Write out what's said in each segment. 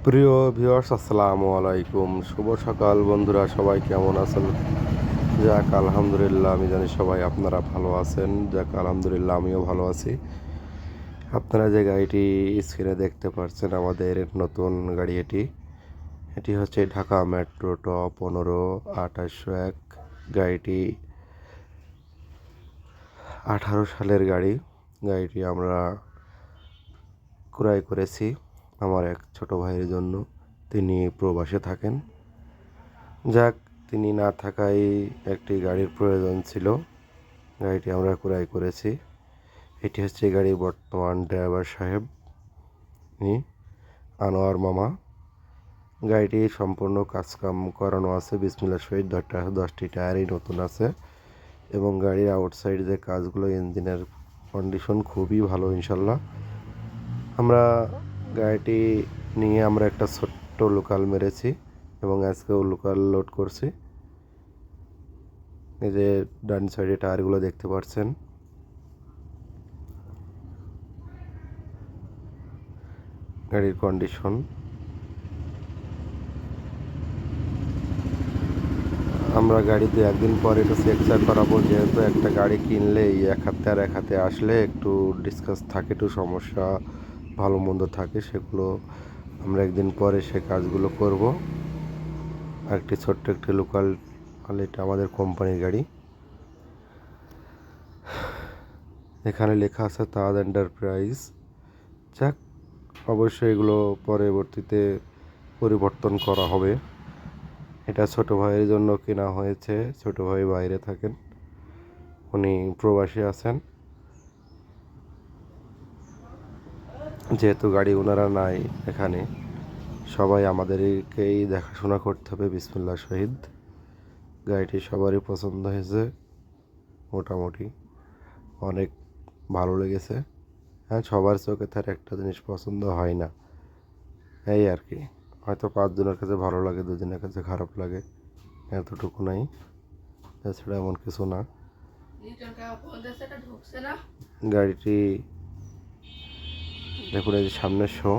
প্রিয় ভিউয়ার্স, আসসালামু আলাইকুম। শুভ সকাল বন্ধুরা, সবাই কেমন আছেন? যাক আলহামদুলিল্লাহ, আমি জানি সবাই আপনারা ভালো আছেন। যাক আলহামদুলিল্লাহ, আমিও ভালো আছি। আপনারা যে গাড়িটি স্ক্রিনে দেখতে পাচ্ছেন, আমাদের নতুন গাড়ি এটি। এটি হচ্ছে ঢাকা মেট্রো ট 15-2801। গাড়িটি 18 সালের গাড়ি। গাড়িটি আমরা ক্রয় করেছি আমার এক ছোট ভাইয়ের জন্য। তিনি প্রবাসে থাকেন। যাক, তিনি না থাকায় একটি গাড়ির প্রয়োজন ছিল। গাড়িটি আমরা ক্রয় করেছি। এটি হচ্ছে গাড়ির বর্তমান ড্রাইভার সাহেব, আনোয়ার মামা। গাড়িটি সম্পূর্ণ কাজকাম করানো আছে বিসমিল্লাহ সহিত। 10টি টায়ারই নতুন আছে এবং গাড়ির আউটসাইড যে কাজগুলো, ইঞ্জিনের কন্ডিশন খুবই ভালো ইনশাল্লাহ। আমরা গাড়িটি নিয়ে আমরা একটা ছোট্ট লোকাল মেরেছি এবং আজকেও লোকাল লোড করছি। এই যে ডান সাইডে টায়ারগুলো দেখতে পাচ্ছেন। গাড়ির কন্ডিশন আমরা গাড়িতে একদিন পরে এটা চেক করাবো, যেহেতু একটা গাড়ি কিনলে এক হাতে আর এক হাতে আসলে একটু ডিসকাস থাকে, একটু সমস্যা ভালো মন্দ থাকে, সেগুলো আমরা একদিন পরে সে কাজগুলো করব। একটি ছোট্ট একটি লোকাল, এটা আমাদের কোম্পানির গাড়ি। এখানে লেখা আছে তাজ এন্টারপ্রাইজ। যাক, অবশ্যই এগুলো পরবর্তীতে পরিবর্তন করা হবে। এটা ছোট ভাইয়ের জন্য কেনা হয়েছে। ছোট ভাই বাইরে থাকেন, উনি প্রবাসী আছেন। যেহেতু গাড়ি ওনারা নাই এখানে, সবাই আমাদেরকেই দেখাশোনা করতে হবে বিসমিল্লাহ শহীদ। গাড়িটি সবারই পছন্দ হয়েছে, মোটামুটি অনেক ভালো লেগেছে। হ্যাঁ, সবার চোখে তার একটা জিনিস পছন্দ হয় না, এই আর কি। হয়তো 5 জনের কাছে ভালো লাগে, 2 জনের কাছে খারাপ লাগে, এতটুকু নাই, এছাড়া এমন কিছু না। গাড়িটি দেখুন, এই যে সামনের শো,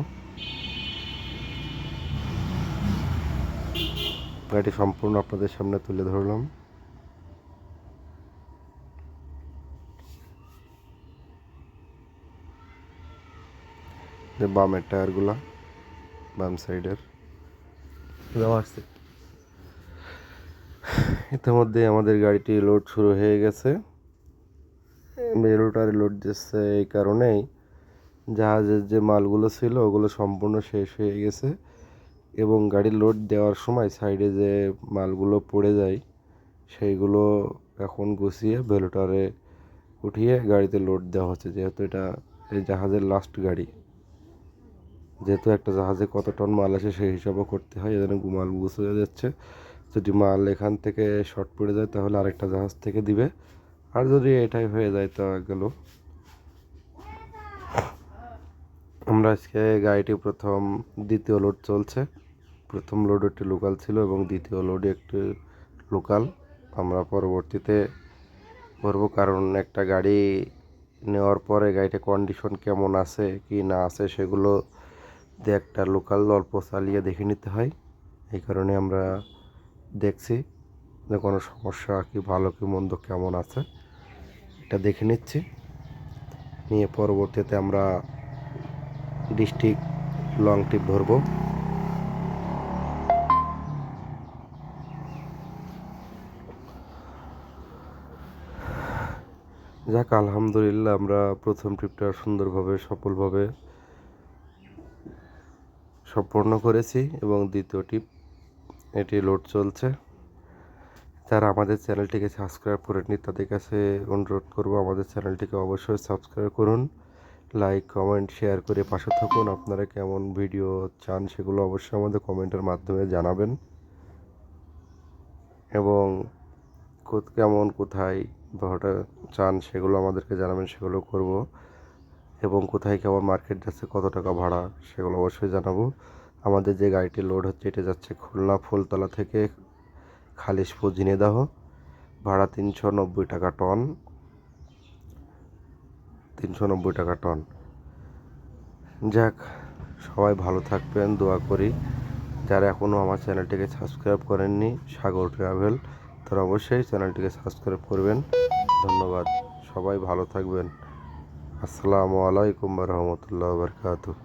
গাড়িটি সম্পূর্ণ আপনাদের সামনে তুলে ধরলাম। যে বামের টায়ারগুলা, বাম সাইডের দেওয়া আছে। ইতিমধ্যে আমাদের গাড়িটি লোড শুরু হয়ে গেছে। বেরোটারে লোড দিচ্ছে এই কারণেই, জাহাজের যে মালগুলো ছিল ওগুলো সম্পূর্ণ শেষ হয়ে গেছে এবং গাড়ি লোড দেওয়ার সময় সাইডে যে মালগুলো পড়ে যায় সেইগুলো এখন গুছিয়ে বেলোটারে উঠিয়ে গাড়িতে লোড দেওয়া হচ্ছে। যেহেতু এটা এই জাহাজের লাস্ট গাড়ি, যেহেতু একটা জাহাজে কত টন মাল আসে সেই হিসাবও করতে হয়, এজন্য মাল গুছিয়ে যাচ্ছে। যদি মাল এখান থেকে শর্ট পড়ে যায় তাহলে আরেকটা জাহাজ থেকে দিবে, আর যদি এটাই হয়ে যায় তা গেল। আমরা আজকে গাড়িটি দ্বিতীয় লোড চলছে। প্রথম লোড একটি লোকাল ছিল এবং দ্বিতীয় লোডে একটি লোকাল আমরা পরবর্তীতে করবো, কারণ একটা গাড়ি নেওয়ার পরে গাড়িটা কন্ডিশন কেমন আছে কি না আছে সেগুলো দিয়ে একটা লোকাল অল্প চালিয়ে দেখে নিতে হয়। এই কারণে আমরা দেখছি যে কোনো সমস্যা কি ভালো কি মন্দ কেমন আছে এটা দেখে নিচ্ছি, নিয়ে পরবর্তীতে আমরা ডিস্ট্রিক্ট লং ট্রিপ ধরবো। যাক আলহামদুলিল্লাহ, আমরা প্রথম ট্রিপটা সুন্দরভাবে সফলভাবে সম্পন্ন করেছি এবং দ্বিতীয় ট্রিপ এটি লোড চলছে। যারা আমাদের চ্যানেলটিকে সাবস্ক্রাইব করেননি তাদের কাছে অনুরোধ করব, আমাদের চ্যানেলটিকে অবশ্যই সাবস্ক্রাইব করুন, লাইক কমেন্ট শেয়ার করে পাশে থাকুন। আপনারা কেমন ভিডিও চান সেগুলো অবশ্যই আমাদের কমেন্টের মাধ্যমে জানাবেন এবং কেমন কোথায় ভাড়াটা চান সেগুলো আমাদেরকে জানাবেন, সেগুলো করব। এবং কোথায় কেমন মার্কেট যাচ্ছে, কত টাকা ভাড়া, সেগুলো অবশ্যই জানাবো। আমাদের যে গাড়িটি লোড হচ্ছে এটা যাচ্ছে খুলনা ফুলতলা থেকে খালিশপুর ঝিনেদাহ, ভাড়া 390 টাকা টন। 390 টাকা টন। যাক, সবাই ভালো থাকবেন দোয়া করি। যারা এখনও আমার চ্যানেলটিকে সাবস্ক্রাইব করেননি সাগর ট্রাভেল, তারা অবশ্যই চ্যানেলটিকে সাবস্ক্রাইব করবেন। ধন্যবাদ। সবাই ভালো থাকবেন। আসসালামু আলাইকুম ওয়া রাহমাতুল্লাহি ওয়া বারাকাতুহু।